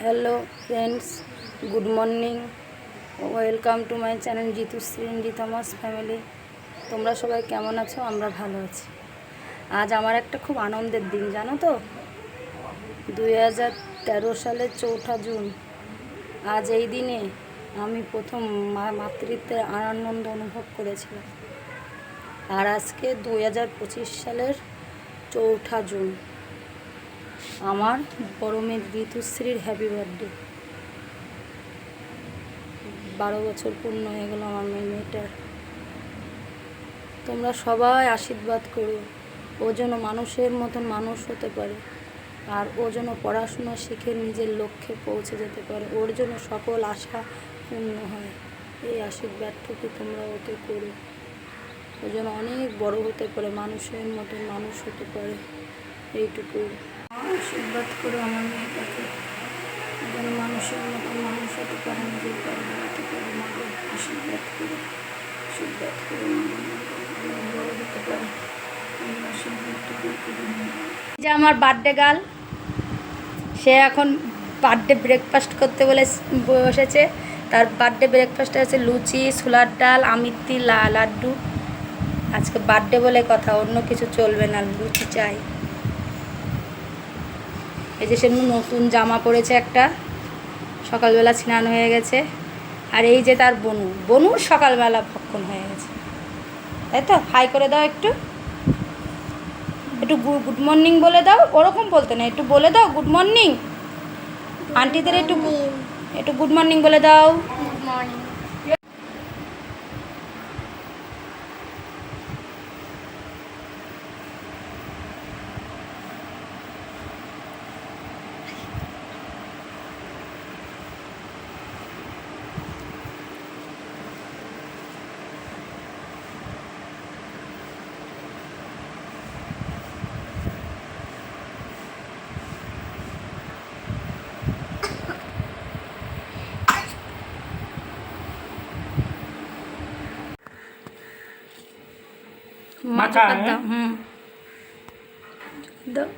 Hello friends, good morning. Welcome to my channel Jitushree Thomas family. তোমরা সবাই কেমন আছো? আমরা ভালো আছি। আজ আমার একটা খুব আনন্দের দিন, জানো তো। 2013 সালের 4ঠা জুন। আজ এই দিনে আমি প্রথম মাতৃত্বের আনন্দ অনুভব করেছিলাম। আর আজকে 2025 সালের 4ঠা জুন। আমার বড় মেয়ে ঋতুশ্রীর হ্যাপি বার্থডে। 12 বছর পূর্ণ হয়ে গেল আমার মেয়েটার। তোমরা সবাই আশীর্বাদ করো, ও যেন মানুষের মতন মানুষ হতে পারে, আর ও যেন পড়াশোনা শিখে নিজের লক্ষ্যে পৌঁছে যেতে পারে, ওর জন্য সকল আশা পূর্ণ হয়। এই আশীর্বাদটুকু তোমরা ওকে করো, ও যেন অনেক বড় হতে পারে, মানুষের মতন মানুষ হতে পারে। এইটুকু আশীর্বাদ করো আমার মেয়েটাকে, যেন মানুষের মতন মানুষ হতে পারে, নিজের পায়ে দাঁড়াতে পারে। মাকে আশীর্বাদ করো, আশীর্বাদ করো, বড় হতে পারে। যে আমার বার্থডে গার্ল, সে এখন বার্থডে ব্রেকফাস্ট করতে বলে বসেছে। তার বার্থডে ব্রেকফাস্টে আছে লুচি, ছোলার ডাল, আমিত্তি, লাড্ডু। আজকে বার্থডে বলে কথা, অন্য কিছু চলবে না, লুচি চাই। এই যে সে নতুন জামা পরেছে একটা, সকালবেলা স্নান হয়ে গেছে। আর এই যে তার বনুর সকালবেলা ভক্ষণ হয়ে গেছে, তাই তো। হাই করে দাও, একটু গুড মর্নিং বলে দাও। ওরকম বলতে না, একটু বলে দাও গুড মর্নিং। আন্টিদের একটু গুড মর্নিং বলে দাও। Good morning. মাথা দাও, দাও।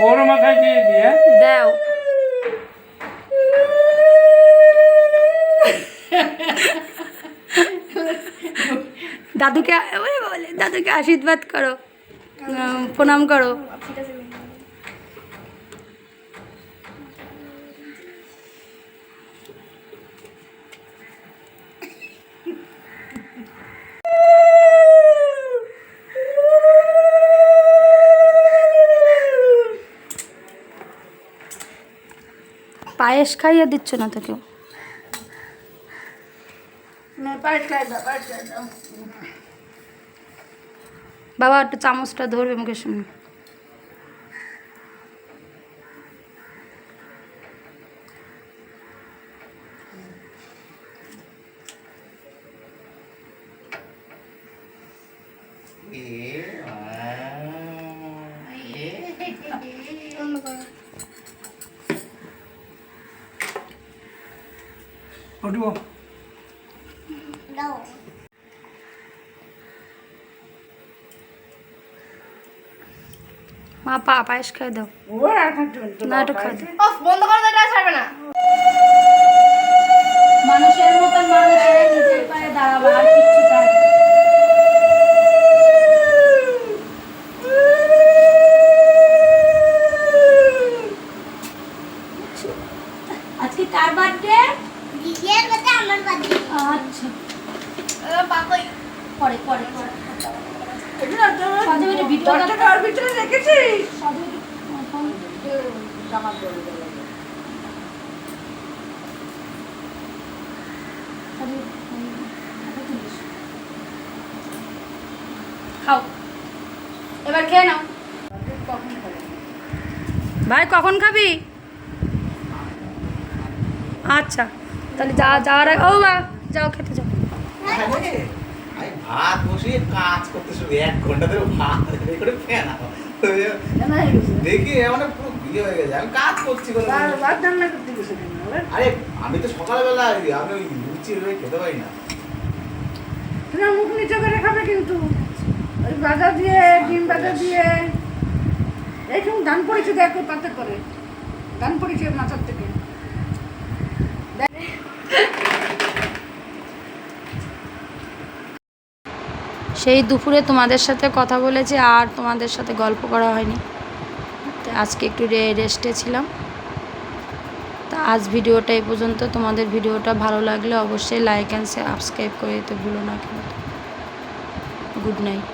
ওর মাথায় দিয়ে দিয়ে দাও। দাদুকে বলে, দাদুকে আশীর্বাদ করো, প্রণাম করো। পায়েস খাইয়ে দিচ্ছ না তো কেউ? বাবা একটু চামচটা ধরবে মুখের সামনে। উঠবো। মা পায়েস খাই দাও না, একটু খাই দাও। বন্ধ করে দেটা ছাড়বে না। মানুষের মতন মানুষ হয়ে নিজের পায়ে দাঁড়াবা, আর কিচ্ছু চাই না। আজকে কার বার্থডে? দিদির বার্থডে, আমার বার্থডে। আচ্ছা, বাবাই পরে পরে পরে ভিতরে রেখেছিস। খাও, এবার খেয়ে নাও। ভাই কখন খাবি? আচ্ছা, তাহলে যাওয়ার আগে ও বা যাও, খেতে যাও। আমি ভাত বসিয়ে কাজ করতে শুরু 1 ঘন্টা ধরে ভাত করে ফ্যান দেখি মানে পুরো বিয়ে হয়ে গেছে। আমি কাজ করছি কোনো আরে আমি তো সকালবেলা আমি ওই লুচি ওই খেতে পারি না। তোমার মুখ নিচে করে খাবে কিন্তু ওই ভাজা দিয়ে ডিম ভাজা দিয়ে এইরকম ধান পড়েছে দেখো পাতে করে ধান পড়েছে মাথার থেকে সেই দুপুরে তোমাদের সাথে কথা বলেছি আর তোমাদের সাথে গল্প করা হয়নি, তো আজকে একটু রেস্টে ছিলাম। তা আজ ভিডিওটা এই পর্যন্ত। তোমাদের ভিডিওটা ভালো লাগলে অবশ্যই লাইক অ্যান্ড সাবস্ক্রাইব করে দিতে ভুলো না কিন্তু। Good night.